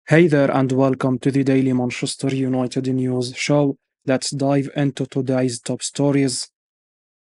Hey there, and welcome to the Daily Manchester United News Show. Let's dive into today's top stories.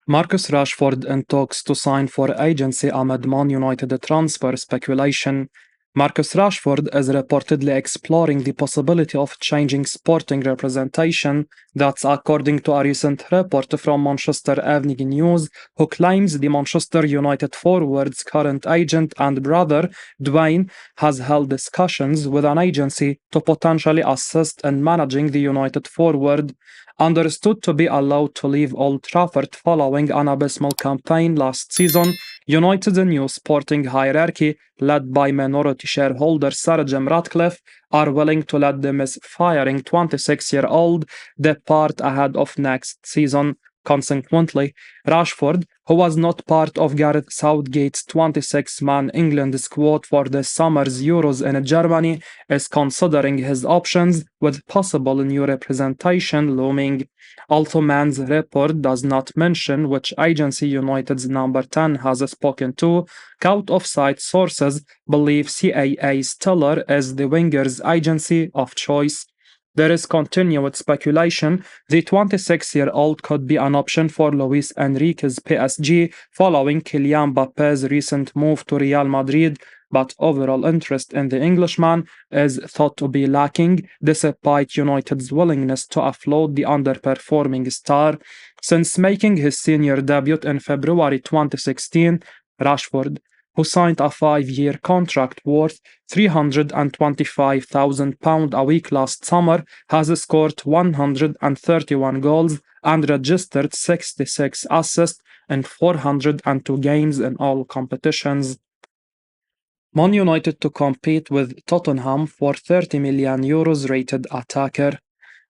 Marcus Rashford in talks to sign for agency amid Man United transfer speculation. Marcus Rashford is reportedly exploring the possibility of changing sporting representation. That's according to a recent report from Manchester Evening News, who claims the Manchester United forward's current agent and brother, Dwaine, has held discussions with an agency to potentially assist in managing the United forward. Understood to be allowed to leave Old Trafford following an abysmal campaign last season, United's new sporting hierarchy, led by minority shareholder Sir Jim Ratcliffe, are willing to let the misfiring 26-year-old depart ahead of next season. Consequently, Rashford, who was not part of Gareth Southgate's 26-man England squad for this summer's Euros in Germany, is considering his options with possible new representation looming. Although Man's report does not mention which agency United's number 10 has spoken to, out-of-sight sources believe CAA Stellar is the winger's agency of choice. There is continued speculation the 26-year-old could be an option for Luis Enrique's PSG following Kylian Mbappe's recent move to Real Madrid, but overall interest in the Englishman is thought to be lacking despite United's willingness to offload the underperforming star. Since making his senior debut in February 2016, Rashford, who signed a 5-year contract worth £325,000 a week last summer, has scored 131 goals and registered 66 assists in 402 games in all competitions. Man United to compete with Tottenham for €30 million rated attacker.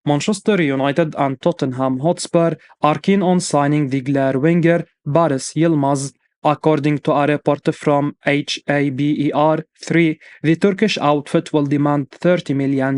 Manchester United and Tottenham Hotspur are keen on signing the Glare winger Baris Yilmaz. According to a report from HABER3, the Turkish outfit will demand €30 million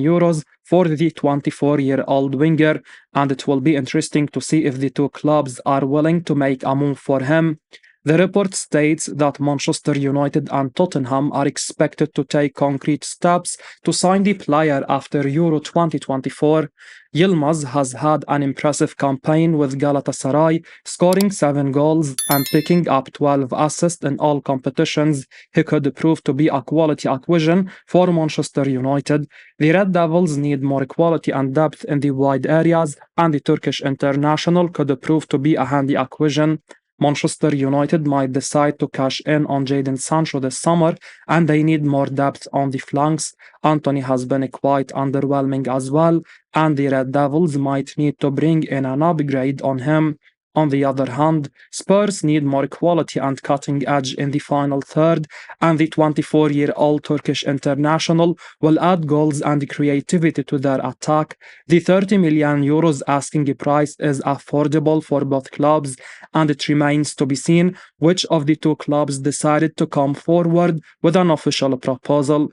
for the 24-year-old winger, and it will be interesting to see if the two clubs are willing to make a move for him. The report states that Manchester United and Tottenham are expected to take concrete steps to sign the player after Euro 2024. Yilmaz has had an impressive campaign with Galatasaray, scoring 7 goals and picking up 12 assists in all competitions. He could prove to be a quality acquisition for Manchester United. The Red Devils need more quality and depth in the wide areas, and the Turkish international could prove to be a handy acquisition. Manchester United might decide to cash in on Jadon Sancho this summer, and they need more depth on the flanks. Antony has been quite underwhelming as well, and the Red Devils might need to bring in an upgrade on him. On the other hand, Spurs need more quality and cutting edge in the final third, and the 24-year-old Turkish international will add goals and creativity to their attack. The €30 million asking price is affordable for both clubs, and it remains to be seen which of the two clubs decided to come forward with an official proposal.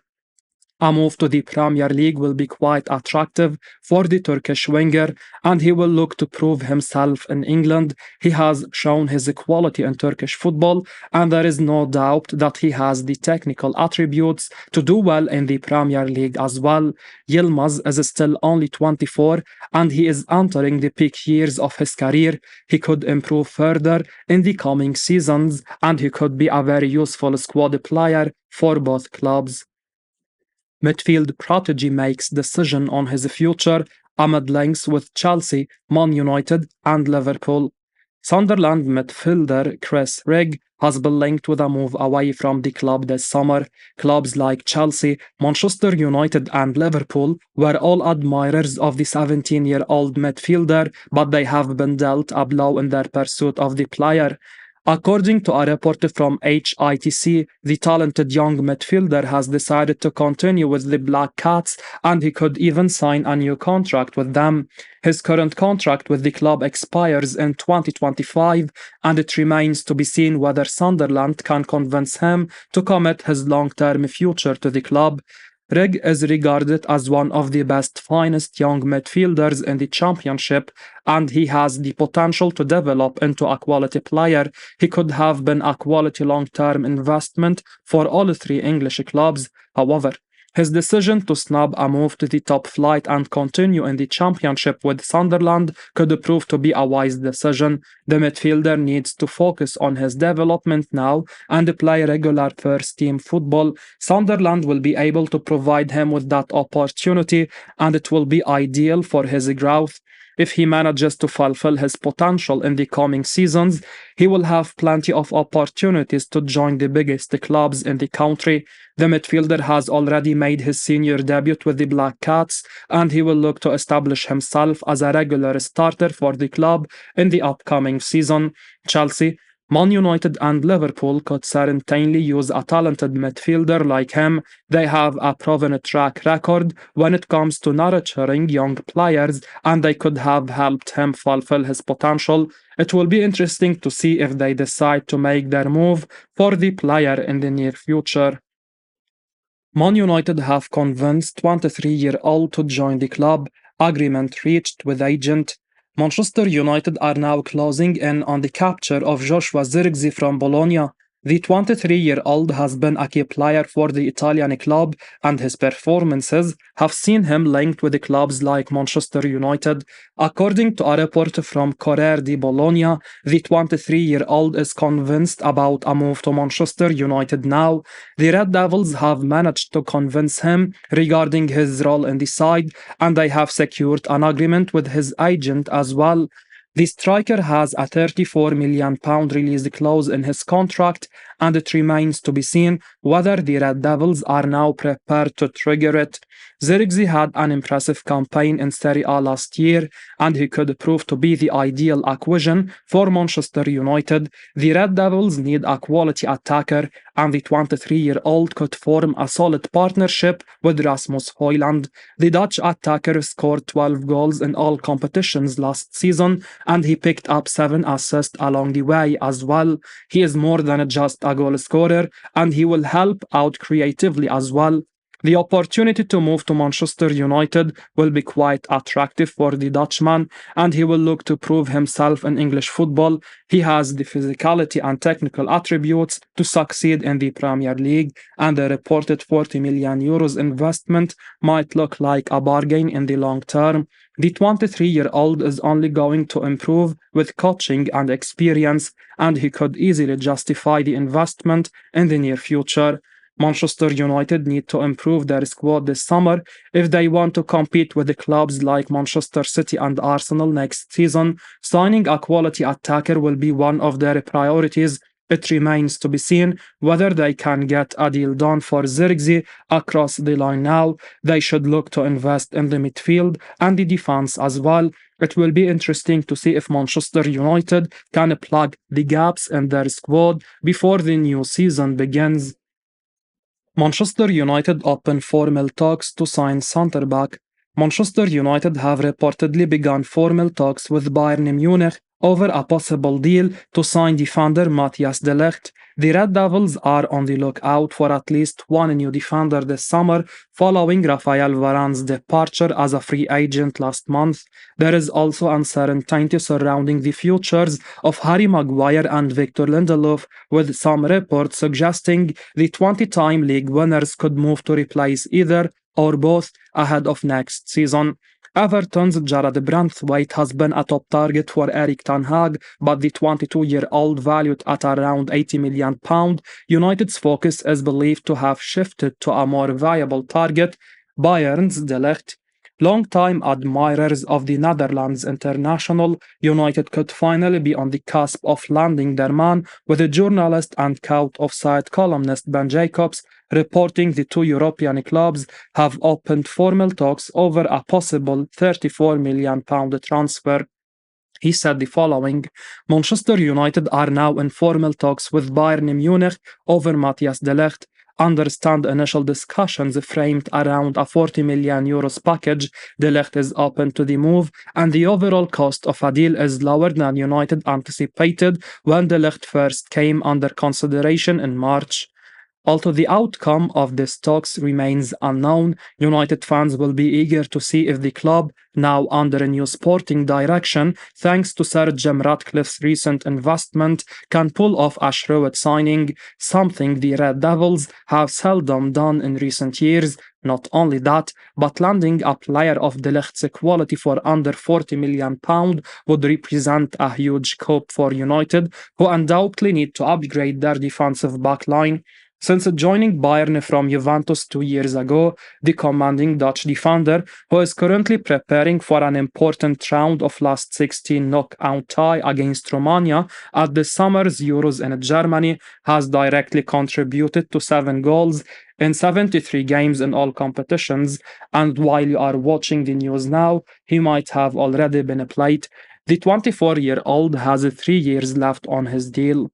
A move to the Premier League will be quite attractive for the Turkish winger, and he will look to prove himself in England. He has shown his quality in Turkish football, and there is no doubt that he has the technical attributes to do well in the Premier League as well. Yilmaz is still only 24, and he is entering the peak years of his career. He could improve further in the coming seasons, and he could be a very useful squad player for both clubs. Midfield Proty makes decision on his future amid links with Chelsea, Man United and Liverpool. Sunderland midfielder Chris Rigg has been linked with a move away from the club this summer. Clubs like Chelsea, Manchester United and Liverpool were all admirers of the 17-year-old midfielder, but they have been dealt a blow in their pursuit of the player. According to a report from HITC, the talented young midfielder has decided to continue with the Black Cats, and he could even sign a new contract with them. His current contract with the club expires in 2025, and it remains to be seen whether Sunderland can convince him to commit his long-term future to the club. Rigg is regarded as one of the best finest young midfielders in the championship, and he has the potential to develop into a quality player. He could have been a quality long-term investment for all three English clubs. However, His decision to snub a move to the top flight and continue in the championship with Sunderland could prove to be a wise decision. The midfielder needs to focus on his development now and play regular first team football. Sunderland will be able to provide him with that opportunity, and it will be ideal for his growth. If he manages to fulfill his potential in the coming seasons, he will have plenty of opportunities to join the biggest clubs in the country. The midfielder has already made his senior debut with the Black Cats, and he will look to establish himself as a regular starter for the club in the upcoming season. Chelsea, Man United and Liverpool could certainly use a talented midfielder like him. They have a proven track record when it comes to nurturing young players, and they could have helped him fulfill his potential. It will be interesting to see if they decide to make their move for the player in the near future. Man United have convinced 23-year-old to join the club. Agreement reached with agent. Manchester United are now closing in on the capture of Joshua Zirkzee from Bologna. The 23-year-old has been a key player for the Italian club, and his performances have seen him linked with clubs like Manchester United. According to a report from Corriere di Bologna, the 23-year-old is convinced about a move to Manchester United now. The Red Devils have managed to convince him regarding his role in the side, and they have secured an agreement with his agent as well. The striker has a £34 million release clause in his contract, and it remains to be seen whether the Red Devils are now prepared to trigger it. Zirkzee had an impressive campaign in Serie A last year, and he could prove to be the ideal acquisition for Manchester United. The Red Devils need a quality attacker, and the 23-year-old could form a solid partnership with Rasmus Højlund. The Dutch attacker scored 12 goals in all competitions last season, and he picked up 7 assists along the way as well. He is more than just a goal scorer, and he will help out creatively as well. The opportunity to move to Manchester United will be quite attractive for the Dutchman, and he will look to prove himself in English football. He has the physicality and technical attributes to succeed in the Premier League, and the reported €40 million investment might look like a bargain in the long term. The 23-year-old is only going to improve with coaching and experience, and he could easily justify the investment in the near future. Manchester United need to improve their squad this summer if they want to compete with the clubs like Manchester City and Arsenal next season. Signing a quality attacker will be one of their priorities. It remains to be seen whether they can get a deal done for Zirkzee across the line now. They should look to invest in the midfield and the defense as well. It will be interesting to see if Manchester United can plug the gaps in their squad before the new season begins. Manchester United open formal talks to sign centre-back. Manchester United have reportedly begun formal talks with Bayern Munich over a possible deal to sign defender Matthias de Ligt. The Red Devils are on the lookout for at least one new defender this summer, following Raphael Varane's departure as a free agent last month. There is also uncertainty surrounding the futures of Harry Maguire and Victor Lindelof, with some reports suggesting the 20-time league winners could move to replace either or both ahead of next season. Everton's Jared Branthwaite has been a top target for Erik ten Hag, but the 22-year-old valued at around £80 million, United's focus is believed to have shifted to a more viable target, Bayern's De Ligt. Long-time admirers of the Netherlands international, United could finally be on the cusp of landing their man, with the journalist and Cout Offside columnist Ben Jacobs reporting the two European clubs have opened formal talks over a possible £34 million transfer. He said the following: Manchester United are now in formal talks with Bayern Munich over Matthias de Ligt. Understand initial discussions framed around a €40 million package. De Ligt is open to the move, and the overall cost of a deal is lower than United anticipated when De Ligt first came under consideration in March. Although the outcome of these talks remains unknown, United fans will be eager to see if the club, now under a new sporting direction thanks to Sir Jim Ratcliffe's recent investment, can pull off a shrewd signing, something the Red Devils have seldom done in recent years. Not only that, but landing a player of De Ligt's quality for under £40 million would represent a huge coup for United, who undoubtedly need to upgrade their defensive backline. Since joining Bayern from Juventus 2 years ago, the commanding Dutch defender, who is currently preparing for an important round of last 16 knockout tie against Romania at the summer's Euros in Germany, has directly contributed to 7 goals in 73 games in all competitions, and while you are watching the news now, he might have already been played. The 24-year-old has 3 years left on his deal.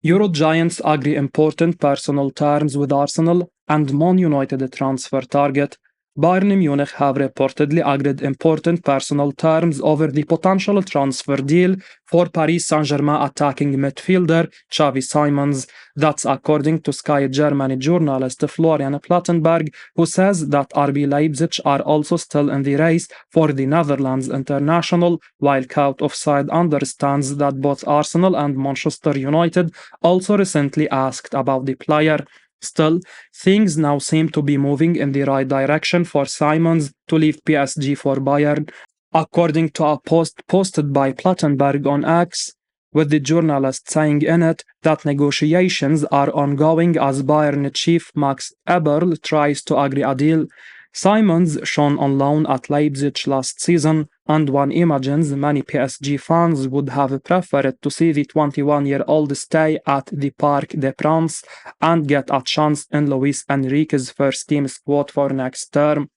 Euro giants agree important personal terms with Arsenal and Man United transfer target. Bayern Munich have reportedly agreed important personal terms over the potential transfer deal for Paris Saint-Germain attacking midfielder Xavi Simons. That's according to Sky Germany journalist Florian Plattenberg, who says that RB Leipzig are also still in the race for the Netherlands international, while Cout Offside understands that both Arsenal and Manchester United also recently asked about the player. Still, things now seem to be moving in the right direction for Simons to leave PSG for Bayern, according to a post posted by Plattenberg on X, with the journalist saying in it that negotiations are ongoing as Bayern chief Max Eberl tries to agree a deal. Simons shone on loan at Leipzig last season, and one imagines many PSG fans would have preferred to see the 21-year-old stay at the Parc des Princes and get a chance in Luis Enrique's first team squad for next term.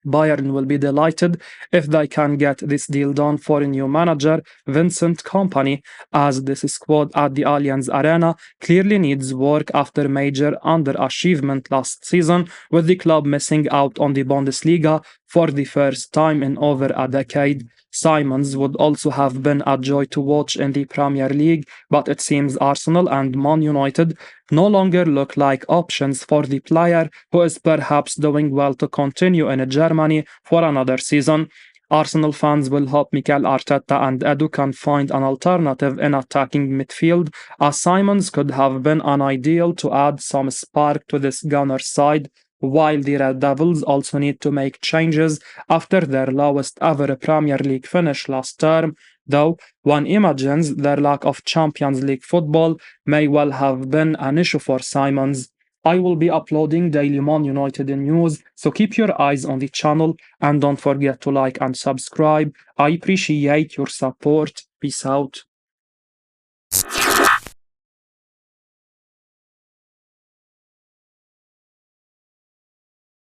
Bayern will be delighted if they can get this deal done for a new manager, Vincent Kompany, as this squad at the Allianz Arena clearly needs work after major underachievement last season, with the club missing out on the Bundesliga for the first time in over a decade. Simons would also have been a joy to watch in the Premier League, but it seems Arsenal and Man United no longer look like options for the player, who is perhaps doing well to continue in Germany for another season. Arsenal fans will hope Mikel Arteta and Edu can find an alternative in attacking midfield, as Simons could have been an ideal to add some spark to this Gunners side, while the Red Devils also need to make changes after their lowest ever Premier League finish last term, though one imagines their lack of Champions League football may well have been an issue for Simons. I will be uploading daily Man United news, so keep your eyes on the channel and don't forget to like and subscribe. I appreciate your support. Peace out.